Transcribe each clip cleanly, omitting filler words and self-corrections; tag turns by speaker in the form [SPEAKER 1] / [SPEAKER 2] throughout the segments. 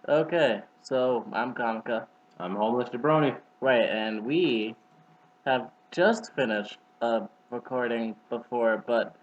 [SPEAKER 1] Okay, so I'm Kamika.
[SPEAKER 2] I'm homeless jabroni.
[SPEAKER 1] Right, and we have just finished recording before, but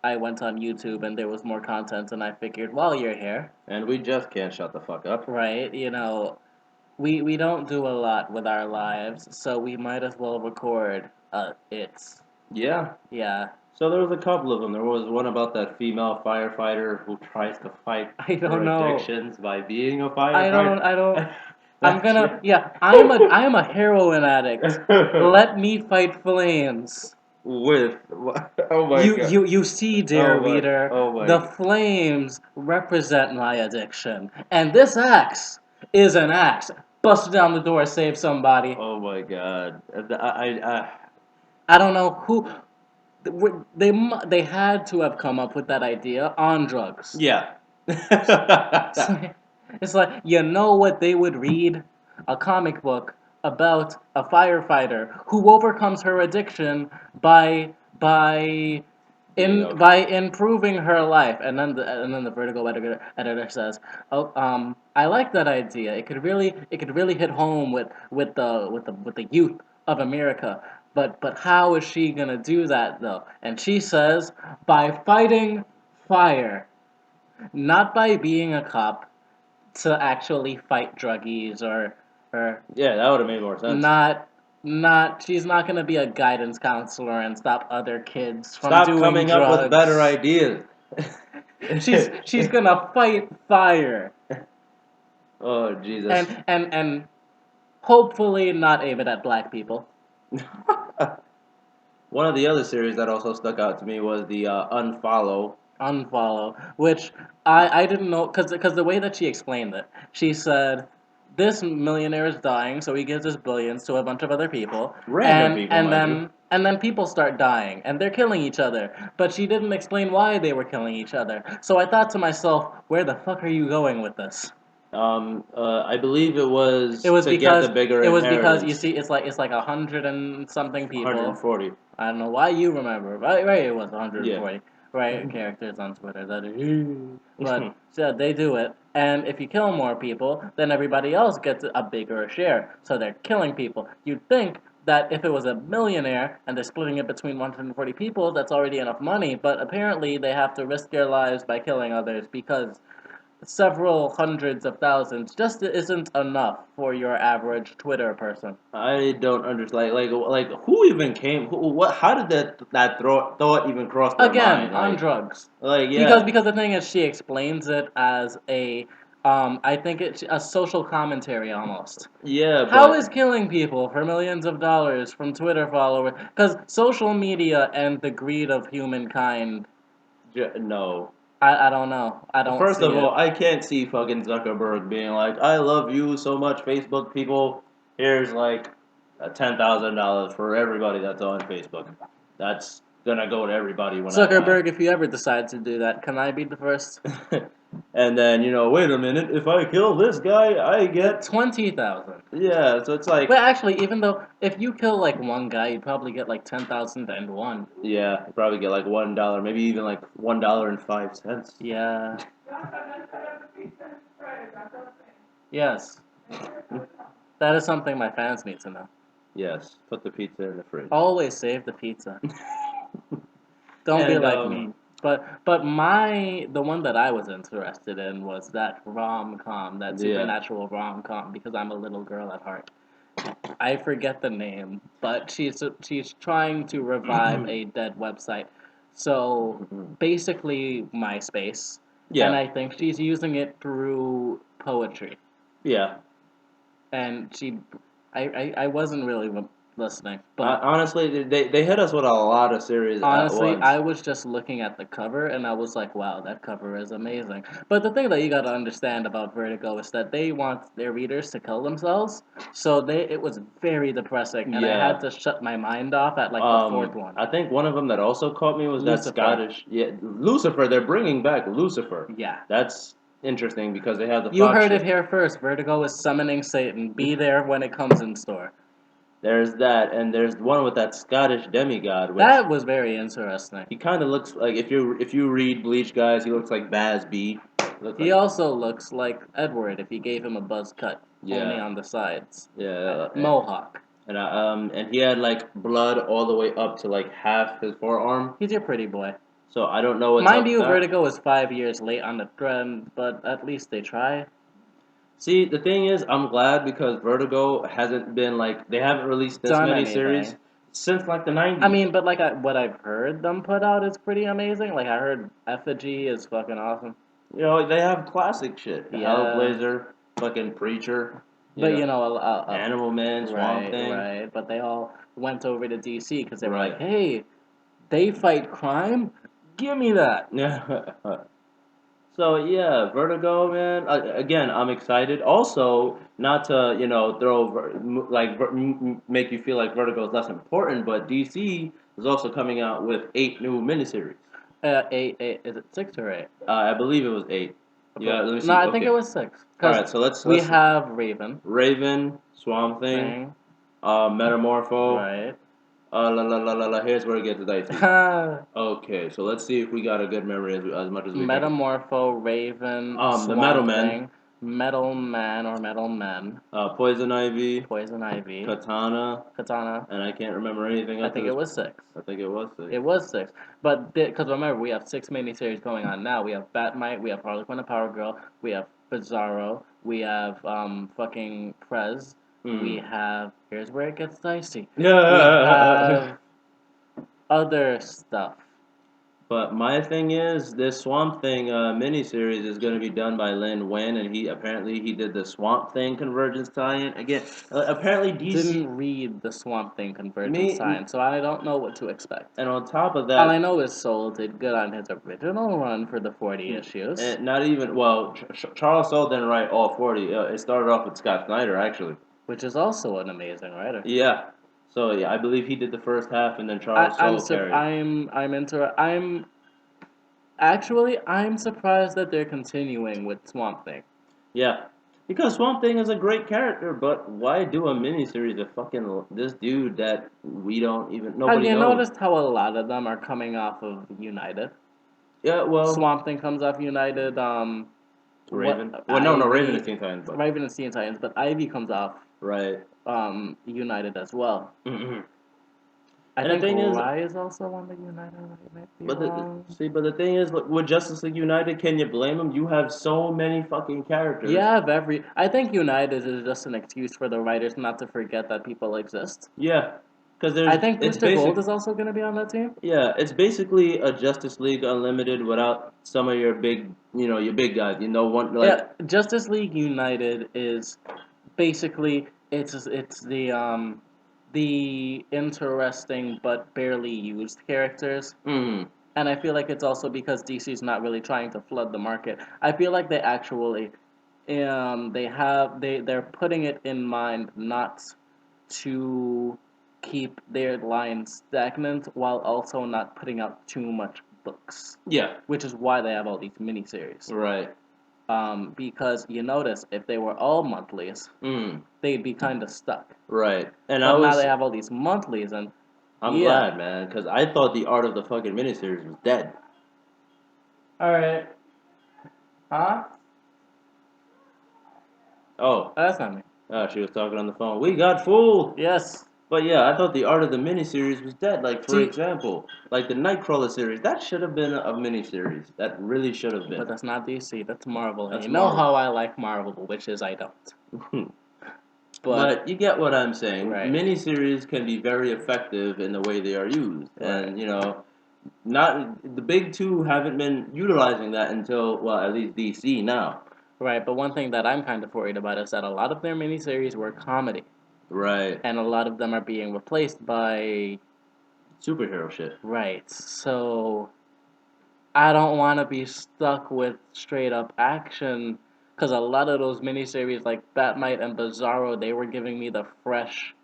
[SPEAKER 1] I went on YouTube and there was more content, and I figured while you're here,
[SPEAKER 2] And we just can't shut the fuck up.
[SPEAKER 1] right, we don't do a lot with our lives, so we might as well record it's.
[SPEAKER 2] Yeah.
[SPEAKER 1] Yeah,
[SPEAKER 2] So there was a couple of them. There was one about that female firefighter who tries to fight
[SPEAKER 1] I
[SPEAKER 2] her
[SPEAKER 1] don't know.
[SPEAKER 2] addictions by being a
[SPEAKER 1] I don't,
[SPEAKER 2] firefighter.
[SPEAKER 1] I don't. I'm
[SPEAKER 2] That
[SPEAKER 1] gonna,
[SPEAKER 2] shit.
[SPEAKER 1] yeah, I am a heroin addict. Let me fight flames.
[SPEAKER 2] With oh my
[SPEAKER 1] You,
[SPEAKER 2] god.
[SPEAKER 1] you, you see, dear reader,
[SPEAKER 2] Oh
[SPEAKER 1] the
[SPEAKER 2] my.
[SPEAKER 1] flames represent my addiction, and this axe is an axe. Bust down the door, save somebody.
[SPEAKER 2] Oh my god. I
[SPEAKER 1] I don't know who they had to have come up with that idea on drugs.
[SPEAKER 2] yeah.
[SPEAKER 1] It's like, it's like you know what they would read? A comic book about a firefighter who overcomes her addiction by
[SPEAKER 2] Being a
[SPEAKER 1] by improving her life, and then the Vertigo editor says, "Oh, I like that idea. It could really hit home with the youth of America. But how is she gonna do that though?" And she says, "By fighting fire, not by being a cop to actually fight druggies or
[SPEAKER 2] yeah, that would have made more sense.
[SPEAKER 1] not." Not she's not gonna be a guidance counselor and stop other kids from
[SPEAKER 2] Stop
[SPEAKER 1] doing
[SPEAKER 2] coming up with better
[SPEAKER 1] drugs.
[SPEAKER 2] ideas.
[SPEAKER 1] She's gonna fight fire
[SPEAKER 2] Oh Jesus.
[SPEAKER 1] and hopefully not aim it at black people.
[SPEAKER 2] One of the other series that also stuck out to me was the Unfollow.
[SPEAKER 1] Unfollow, which I didn't know because the way that she explained it, she said this millionaire is dying, so he gives his billions to a bunch of other people,
[SPEAKER 2] Random
[SPEAKER 1] and
[SPEAKER 2] people,
[SPEAKER 1] and
[SPEAKER 2] mind you.
[SPEAKER 1] then and then people start dying and they're killing each other, but she didn't explain why they were killing each other. So I thought to myself, where the fuck are you going with this?
[SPEAKER 2] I believe it
[SPEAKER 1] It
[SPEAKER 2] was
[SPEAKER 1] was
[SPEAKER 2] to get the
[SPEAKER 1] because
[SPEAKER 2] bigger
[SPEAKER 1] it was because you
[SPEAKER 2] inheritance.
[SPEAKER 1] see, it's like 100 and something people.
[SPEAKER 2] 140.
[SPEAKER 1] I don't know why you remember. Right, it was
[SPEAKER 2] Yeah.
[SPEAKER 1] 140. Right, characters on Twitter that but so they do it, and if you kill more people, then everybody else gets a bigger share. So they're killing people. You'd think that if it was a millionaire and they're splitting it between 140 people, that's already enough money. But apparently, they have to risk their lives by killing others because several hundreds of thousands just isn't enough for your average Twitter person.
[SPEAKER 2] I don't understand. Like who even came? What? How did that thought even cross their
[SPEAKER 1] Again,
[SPEAKER 2] mind?
[SPEAKER 1] on drugs. Because
[SPEAKER 2] Yeah,
[SPEAKER 1] because the thing is, she explains it as I think it's a social commentary almost.
[SPEAKER 2] yeah,
[SPEAKER 1] How is
[SPEAKER 2] but
[SPEAKER 1] killing people for millions of dollars from Twitter followers? Because social media and the greed of humankind,
[SPEAKER 2] no.
[SPEAKER 1] I don't know. I don't
[SPEAKER 2] First
[SPEAKER 1] see
[SPEAKER 2] of
[SPEAKER 1] it.
[SPEAKER 2] all, I can't see fucking Zuckerberg being like, "I love you so much, Facebook people. Here's like $10,000 for everybody that's on Facebook." That's gonna go to everybody when I die.
[SPEAKER 1] Zuckerberg, if you ever decide to do that, can I be the first?
[SPEAKER 2] And then wait a minute, if I kill this guy, I
[SPEAKER 1] Get
[SPEAKER 2] get
[SPEAKER 1] 20,000.
[SPEAKER 2] yeah. So it's like
[SPEAKER 1] But actually, even though if you kill like one guy, you'd probably get like 10,001.
[SPEAKER 2] yeah, you probably get like $1, maybe even like $1.05.
[SPEAKER 1] Yeah. Yes. That is something my fans need to know.
[SPEAKER 2] Yes, put the pizza in the fridge.
[SPEAKER 1] Always save the pizza. Don't be
[SPEAKER 2] And
[SPEAKER 1] like me. But the one that I was interested in was that rom com, that
[SPEAKER 2] yeah,
[SPEAKER 1] supernatural rom com, because I'm a little girl at heart. I forget the name, but she's trying to revive a dead website. So basically MySpace, and
[SPEAKER 2] yeah,
[SPEAKER 1] I think she's using it through poetry.
[SPEAKER 2] yeah.
[SPEAKER 1] And I wasn't really listening, but
[SPEAKER 2] Honestly, they hit us with a lot of series at
[SPEAKER 1] honestly,
[SPEAKER 2] once.
[SPEAKER 1] I was just looking at the cover and I was like, wow, that cover is amazing. But the thing that you gotta understand about Vertigo is that they want their readers to kill themselves, so it was very depressing, and I had
[SPEAKER 2] Yeah.
[SPEAKER 1] to shut my mind off at like the fourth one.
[SPEAKER 2] I think one of them that also caught me was that
[SPEAKER 1] Lucifer.
[SPEAKER 2] Scottish. Yeah, Lucifer. They're bringing back Lucifer.
[SPEAKER 1] Yeah.
[SPEAKER 2] That's interesting because they have the
[SPEAKER 1] You
[SPEAKER 2] Fox
[SPEAKER 1] heard
[SPEAKER 2] show.
[SPEAKER 1] it here first. Vertigo is summoning Satan. Be there when it comes in store.
[SPEAKER 2] There's that, and there's one with that Scottish demigod, which
[SPEAKER 1] That was very interesting.
[SPEAKER 2] he kind of looks like if you read Bleach, guys, he looks like Baz B. Looks
[SPEAKER 1] He
[SPEAKER 2] like
[SPEAKER 1] also looks like Edward if you gave him a buzz cut, only
[SPEAKER 2] yeah,
[SPEAKER 1] on the sides.
[SPEAKER 2] yeah,
[SPEAKER 1] Mohawk.
[SPEAKER 2] and he had like blood all the way up to like half his forearm.
[SPEAKER 1] He's your pretty boy.
[SPEAKER 2] So I don't know what's
[SPEAKER 1] Mind
[SPEAKER 2] up with
[SPEAKER 1] you,
[SPEAKER 2] that.
[SPEAKER 1] Vertigo is 5 years late on the trend, but at least they try.
[SPEAKER 2] See, the thing is, I'm glad because Vertigo hasn't been like they haven't released this
[SPEAKER 1] Done
[SPEAKER 2] many series
[SPEAKER 1] anything.
[SPEAKER 2] since like the
[SPEAKER 1] I
[SPEAKER 2] 90s.
[SPEAKER 1] mean, but like what I've heard them put out is pretty amazing. Like I heard Effigy is fucking awesome.
[SPEAKER 2] You know, they have classic shit.
[SPEAKER 1] Yeah,
[SPEAKER 2] Hellblazer, fucking Preacher,
[SPEAKER 1] but you know,
[SPEAKER 2] Animal Man, Swamp
[SPEAKER 1] right,
[SPEAKER 2] Thing.
[SPEAKER 1] right. But they all went over to DC because they were like,
[SPEAKER 2] Right.
[SPEAKER 1] hey, they fight crime. Give me that.
[SPEAKER 2] Yeah. So yeah, Vertigo, man. Again, I'm excited. Also, not to make you feel like Vertigo is less important, but DC is also coming out with 8 new miniseries.
[SPEAKER 1] Eight. Is it 6 or 8?
[SPEAKER 2] I believe it was 8. Yeah, let me
[SPEAKER 1] No,
[SPEAKER 2] see.
[SPEAKER 1] I think it
[SPEAKER 2] Okay,
[SPEAKER 1] was 6.
[SPEAKER 2] all
[SPEAKER 1] Because
[SPEAKER 2] right. So let's
[SPEAKER 1] we
[SPEAKER 2] let's
[SPEAKER 1] have Raven
[SPEAKER 2] Raven, Swamp Thing,
[SPEAKER 1] thing,
[SPEAKER 2] Metamorpho.
[SPEAKER 1] right?
[SPEAKER 2] La la la la la. Here's where it gets dicey. Okay, so let's see if we got a good memory as much as we can.
[SPEAKER 1] Metamorpho, Raven,
[SPEAKER 2] The Metal
[SPEAKER 1] Swamp
[SPEAKER 2] Men,
[SPEAKER 1] Thing, Metal Man or Metal Men,
[SPEAKER 2] Poison Ivy,
[SPEAKER 1] Poison Ivy,
[SPEAKER 2] Katana,
[SPEAKER 1] Katana.
[SPEAKER 2] and I can't remember anything
[SPEAKER 1] I
[SPEAKER 2] up to
[SPEAKER 1] think it
[SPEAKER 2] this.
[SPEAKER 1] was 6.
[SPEAKER 2] I think it was 6.
[SPEAKER 1] It was 6. But because remember, we have 6 miniseries going on now. We have Batmite, we have Harley Quinn and Power Girl, we have Bizarro, we have fucking Prez, we have. Here's where it gets dicey. We
[SPEAKER 2] Yeah.
[SPEAKER 1] have other stuff.
[SPEAKER 2] But my thing is, this Swamp Thing miniseries is going to be done by Lin Wen, and he did the Swamp Thing Convergence tie-in again. Apparently DC
[SPEAKER 1] Didn't read the Swamp Thing Convergence
[SPEAKER 2] me,
[SPEAKER 1] sign, so I don't know what to expect.
[SPEAKER 2] and on top of
[SPEAKER 1] All I
[SPEAKER 2] that,
[SPEAKER 1] know is Soul did good on his original run for the 40 issues,
[SPEAKER 2] not even Charles Soule didn't write all 40. It started off with Scott Snyder actually.
[SPEAKER 1] which is also an amazing writer.
[SPEAKER 2] Yeah. So yeah, I believe he did the first half, and then Charles Soule carried.
[SPEAKER 1] I'm surprised that they're continuing with Swamp Thing.
[SPEAKER 2] Yeah, because Swamp Thing is a great character, but why do a miniseries of fucking this dude that we don't even
[SPEAKER 1] Have
[SPEAKER 2] nobody
[SPEAKER 1] you
[SPEAKER 2] knows?
[SPEAKER 1] noticed how a lot of them are coming off of United?
[SPEAKER 2] Yeah, well,
[SPEAKER 1] Swamp Thing comes off United.
[SPEAKER 2] Raven.
[SPEAKER 1] What
[SPEAKER 2] Well, no, Raven
[SPEAKER 1] Ivy,
[SPEAKER 2] is Teen Titans, but
[SPEAKER 1] Raven and Teen Titans, but Ivy comes off
[SPEAKER 2] right.
[SPEAKER 1] United as well.
[SPEAKER 2] Hmm.
[SPEAKER 1] I
[SPEAKER 2] And the
[SPEAKER 1] think
[SPEAKER 2] thing is,
[SPEAKER 1] Rye is also on the United. I might be wrong.
[SPEAKER 2] but the thing is, look, with Justice League United, can you blame them? You have so many fucking characters.
[SPEAKER 1] Yeah, I think United is just an excuse for the writers not to forget that people exist.
[SPEAKER 2] Yeah, because
[SPEAKER 1] I think
[SPEAKER 2] it's
[SPEAKER 1] Booster Gold
[SPEAKER 2] basic.
[SPEAKER 1] is also going to be on that team.
[SPEAKER 2] Yeah, it's basically a Justice League Unlimited without some of your big, your big guys. One like
[SPEAKER 1] Yeah, Justice League United is basically it's the interesting but barely used characters.
[SPEAKER 2] mm,
[SPEAKER 1] And I feel like it's also because DC's not really trying to flood the market. I feel like they actually they're putting it in mind not to keep their line stagnant while also not putting out too much books,
[SPEAKER 2] yeah,
[SPEAKER 1] which is why they have all these miniseries.
[SPEAKER 2] right.
[SPEAKER 1] Because you notice if they were all monthlies,
[SPEAKER 2] Mm,
[SPEAKER 1] they'd be kind of stuck.
[SPEAKER 2] right. And
[SPEAKER 1] But now they have all these monthlies, and
[SPEAKER 2] I'm
[SPEAKER 1] yeah.
[SPEAKER 2] glad, man, because I thought the art of the fucking miniseries was dead.
[SPEAKER 1] All right. Huh?
[SPEAKER 2] Oh,
[SPEAKER 1] That's not me.
[SPEAKER 2] she was talking on the phone. We got fooled.
[SPEAKER 1] Yes.
[SPEAKER 2] But yeah, I thought the art of the miniseries was dead. Like for
[SPEAKER 1] See,
[SPEAKER 2] example, like the Nightcrawler series, that should have been a miniseries. That really should have
[SPEAKER 1] but
[SPEAKER 2] been.
[SPEAKER 1] that's not DC. That's Marvel. And
[SPEAKER 2] That's
[SPEAKER 1] you know
[SPEAKER 2] Marvel.
[SPEAKER 1] how I like Marvel, which is I don't. But
[SPEAKER 2] But you get what I'm saying.
[SPEAKER 1] right,
[SPEAKER 2] Miniseries can be very effective in the way they are used,
[SPEAKER 1] right,
[SPEAKER 2] and not the big two haven't been utilizing that until at least DC now.
[SPEAKER 1] right. But one thing that I'm kind of worried about is that a lot of their miniseries were comedy,
[SPEAKER 2] Right.
[SPEAKER 1] and a lot of them are being replaced by
[SPEAKER 2] Superhero shit.
[SPEAKER 1] right. So I don't want to be stuck with straight up action because a lot of those miniseries like Batmite and Bizarro, they were giving me the fresh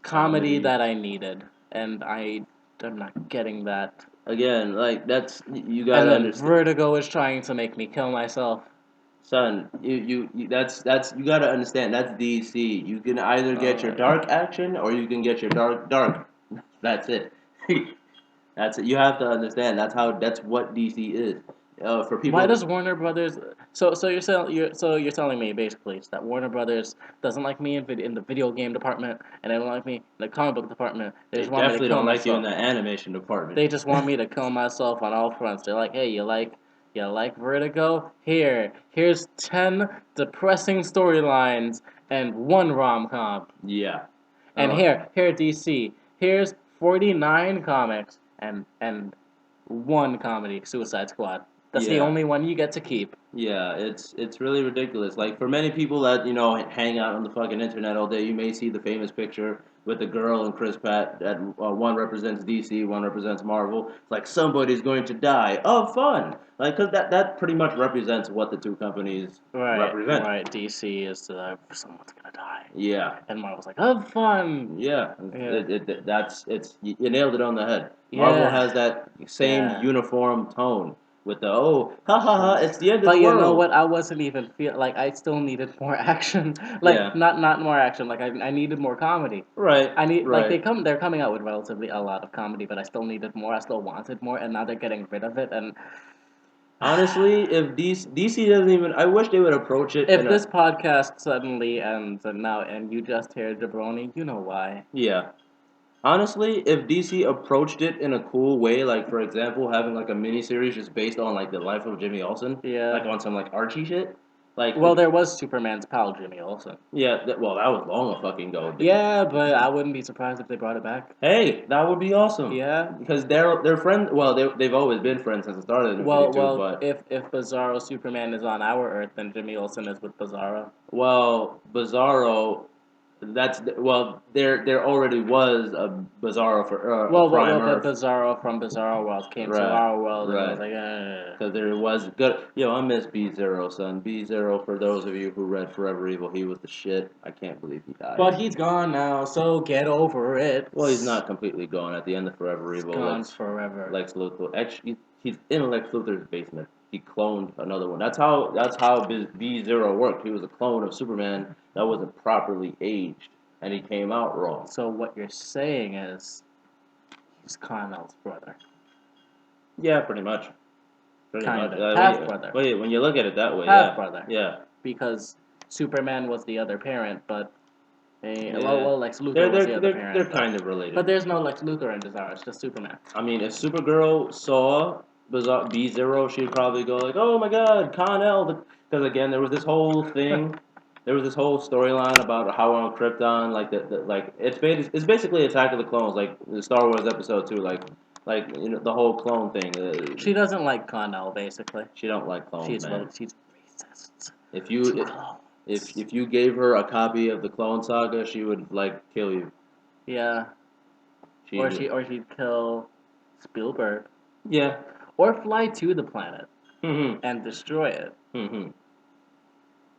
[SPEAKER 1] comedy that I needed, and I'm not getting that.
[SPEAKER 2] Again, like that's you
[SPEAKER 1] And
[SPEAKER 2] gotta
[SPEAKER 1] then
[SPEAKER 2] understand,
[SPEAKER 1] Vertigo is trying to make me kill myself.
[SPEAKER 2] son. That's you gotta understand. That's DC. You can either get your
[SPEAKER 1] Alright.
[SPEAKER 2] dark action or you can get your dark. That's it. That's it. You have to understand. That's what DC is. For people.
[SPEAKER 1] Why does Warner Brothers? So you're telling me basically that Warner Brothers doesn't like me in the video game department, and they don't like me in the comic book department. They
[SPEAKER 2] They
[SPEAKER 1] just want me to
[SPEAKER 2] definitely
[SPEAKER 1] kill
[SPEAKER 2] don't like you in
[SPEAKER 1] myself.
[SPEAKER 2] the animation department.
[SPEAKER 1] They just want me to kill myself on all fronts. They're like, hey, you like Vertigo? Here's 10 depressing storylines and one rom com.
[SPEAKER 2] Yeah.
[SPEAKER 1] And
[SPEAKER 2] Uh,
[SPEAKER 1] here DC. Here's 49 comics and one comedy, Suicide Squad. That's the
[SPEAKER 2] yeah.
[SPEAKER 1] only one you get to keep.
[SPEAKER 2] Yeah, it's really ridiculous. Like for many people that hang out on the fucking internet all day, you may see the famous picture with the girl and Chris Pratt. That one represents DC, one represents Marvel. It's like somebody's going to die of fun. Like, cause that pretty much represents what the two companies represent.
[SPEAKER 1] Right. DC is someone's gonna die,
[SPEAKER 2] Yeah,
[SPEAKER 1] and Marvel's like, have fun.
[SPEAKER 2] yeah.
[SPEAKER 1] Yeah.
[SPEAKER 2] You nailed it on the head. Marvel
[SPEAKER 1] Yeah.
[SPEAKER 2] has that same
[SPEAKER 1] Yeah.
[SPEAKER 2] uniform tone with the oh ha ha ha, it's the end of the
[SPEAKER 1] But you know
[SPEAKER 2] world.
[SPEAKER 1] what? I wasn't even feel like I still needed more action. Like
[SPEAKER 2] Yeah,
[SPEAKER 1] not more action. Like I needed more comedy.
[SPEAKER 2] right,
[SPEAKER 1] I need like
[SPEAKER 2] right.
[SPEAKER 1] they're coming out with relatively a lot of comedy, but I still needed more. I still wanted more, and now they're getting rid of it. And
[SPEAKER 2] Honestly, if DC doesn't even, I wish they would approach it
[SPEAKER 1] if
[SPEAKER 2] in a
[SPEAKER 1] this podcast suddenly ends and you just hear Jabroni, you know why.
[SPEAKER 2] yeah. Honestly, if DC approached it in a cool way, like for example, having like a mini series just based on like the life of Jimmy Olsen, like
[SPEAKER 1] Yeah.
[SPEAKER 2] on some like Archie shit, like
[SPEAKER 1] Well, there was Superman's pal, Jimmy Olsen.
[SPEAKER 2] yeah, well that was long a fucking go.
[SPEAKER 1] Yeah, but I wouldn't be surprised if they brought it back.
[SPEAKER 2] Hey, that would be awesome
[SPEAKER 1] Yeah.
[SPEAKER 2] because they're friends. Well, they've always been friends since the start of the New
[SPEAKER 1] Well,
[SPEAKER 2] 52,
[SPEAKER 1] well,
[SPEAKER 2] but
[SPEAKER 1] if Bizarro Superman is on our Earth, then Jimmy Olsen is with Bizarro.
[SPEAKER 2] well, Bizarro. That's well, there already was a Bizarro for a Prime
[SPEAKER 1] But
[SPEAKER 2] Earth.
[SPEAKER 1] Bizarro from Bizarro World came to
[SPEAKER 2] Right,
[SPEAKER 1] our world, and it was
[SPEAKER 2] right.
[SPEAKER 1] like,
[SPEAKER 2] Because there was good. Yo, I miss B Zero, son. B Zero, for those of you who read Forever Evil, he was the shit. I can't believe he died.
[SPEAKER 1] But he's gone now, so get over it.
[SPEAKER 2] Well, he's not completely gone. At the end of Forever
[SPEAKER 1] He's
[SPEAKER 2] Evil,
[SPEAKER 1] gone forever.
[SPEAKER 2] Lex Luthor. Actually, he's in Lex Luthor's basement. He cloned another one. That's how B Zero worked. He was a clone of Superman that wasn't properly aged, and he came out wrong.
[SPEAKER 1] So what you're saying is, he's Connell's brother.
[SPEAKER 2] Yeah, pretty much. Pretty much.
[SPEAKER 1] Kind of. Half brother.
[SPEAKER 2] When you look at it that way,
[SPEAKER 1] Half
[SPEAKER 2] yeah,
[SPEAKER 1] brother.
[SPEAKER 2] yeah.
[SPEAKER 1] Because Superman was the other parent, but
[SPEAKER 2] Yeah.
[SPEAKER 1] Lex Luthor
[SPEAKER 2] They're
[SPEAKER 1] was
[SPEAKER 2] they're
[SPEAKER 1] the other
[SPEAKER 2] they're,
[SPEAKER 1] parent.
[SPEAKER 2] they're kind of related.
[SPEAKER 1] But there's no Lex Luthor in Bizarro. It's just Superman.
[SPEAKER 2] I mean, if Supergirl saw B Zero, she'd probably go like, "Oh my God, Con-El!" Because again, there was this whole thing, there was this whole storyline about how on Krypton, like like it's basically Attack of the Clones, like the Star Wars Episode 2, like the whole clone thing.
[SPEAKER 1] She doesn't like Connell, basically.
[SPEAKER 2] She don't like clones, man.
[SPEAKER 1] She's racist.
[SPEAKER 2] If
[SPEAKER 1] To
[SPEAKER 2] you
[SPEAKER 1] clones.
[SPEAKER 2] if you gave her a copy of the Clone Saga, she would like kill you.
[SPEAKER 1] Yeah.
[SPEAKER 2] She would.
[SPEAKER 1] Or she'd kill Spielberg.
[SPEAKER 2] Yeah.
[SPEAKER 1] Or fly to the planet
[SPEAKER 2] Mm-hmm.
[SPEAKER 1] and destroy it.
[SPEAKER 2] Mm-hmm.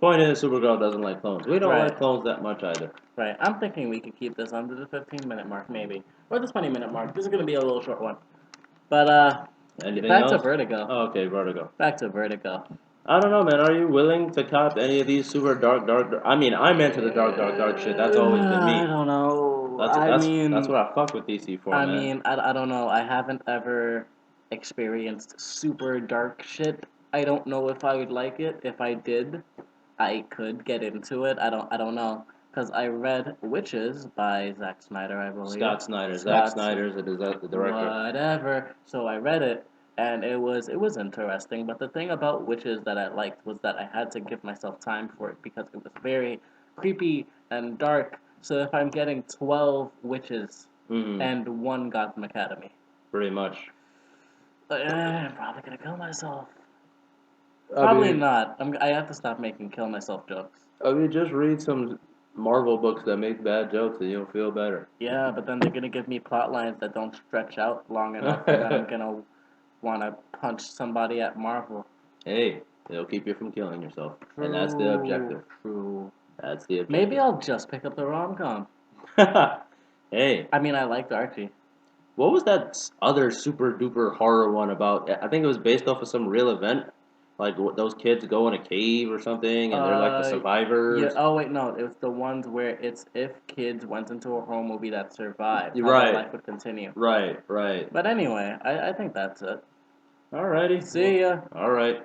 [SPEAKER 2] Point is, Supergirl doesn't like clones. We don't
[SPEAKER 1] Right.
[SPEAKER 2] like clones that much either.
[SPEAKER 1] Right. I'm thinking we could keep this under the 15-minute mark, maybe. Or the 20-minute mark. This is going to be a little short one. But,
[SPEAKER 2] Anything
[SPEAKER 1] back
[SPEAKER 2] else?
[SPEAKER 1] to Vertigo.
[SPEAKER 2] Oh, okay, Vertigo.
[SPEAKER 1] Back to Vertigo.
[SPEAKER 2] I don't know, man. Are you willing to cop any of these super dark? I mean, I'm into the dark shit. That's always been me.
[SPEAKER 1] I don't know.
[SPEAKER 2] That's what I fuck with DC for, man.
[SPEAKER 1] I don't know. I haven't ever experienced super dark shit. I don't know if I would like it. If I did, I could get into it. I don't know. Because I read Witches by Zack Snyder, I believe.
[SPEAKER 2] Scott Snyder.
[SPEAKER 1] Scott
[SPEAKER 2] Zack Snyder's the director.
[SPEAKER 1] Whatever. So I read it, and it was interesting. But the thing about Witches that I liked was that I had to give myself time for it because it was very creepy and dark. So if I'm getting 12 witches
[SPEAKER 2] Mm-hmm.
[SPEAKER 1] and one Gotham Academy,
[SPEAKER 2] Pretty much.
[SPEAKER 1] I'm probably gonna kill myself.
[SPEAKER 2] I
[SPEAKER 1] Probably
[SPEAKER 2] mean,
[SPEAKER 1] not. I have to stop making kill myself jokes.
[SPEAKER 2] just read some Marvel books that make bad jokes and you'll feel better.
[SPEAKER 1] Yeah, but then they're gonna give me plot lines that don't stretch out long enough, and then I'm gonna want to punch somebody at Marvel.
[SPEAKER 2] Hey, it'll keep you from killing yourself, and that's the objective.
[SPEAKER 1] True.
[SPEAKER 2] That's the objective.
[SPEAKER 1] Maybe I'll just pick up the rom-com.
[SPEAKER 2] Hey,
[SPEAKER 1] I mean, I liked Archie.
[SPEAKER 2] what was that other super duper horror one about? I think it was based off of some real event. Like those kids go in a cave or something, and they're like the survivors.
[SPEAKER 1] Yeah. Oh wait, no. It was the ones where it's if kids went into a horror movie that survived, how
[SPEAKER 2] Right.
[SPEAKER 1] their life would continue.
[SPEAKER 2] Right.
[SPEAKER 1] But anyway, I think that's it.
[SPEAKER 2] Alrighty.
[SPEAKER 1] See ya.
[SPEAKER 2] All right.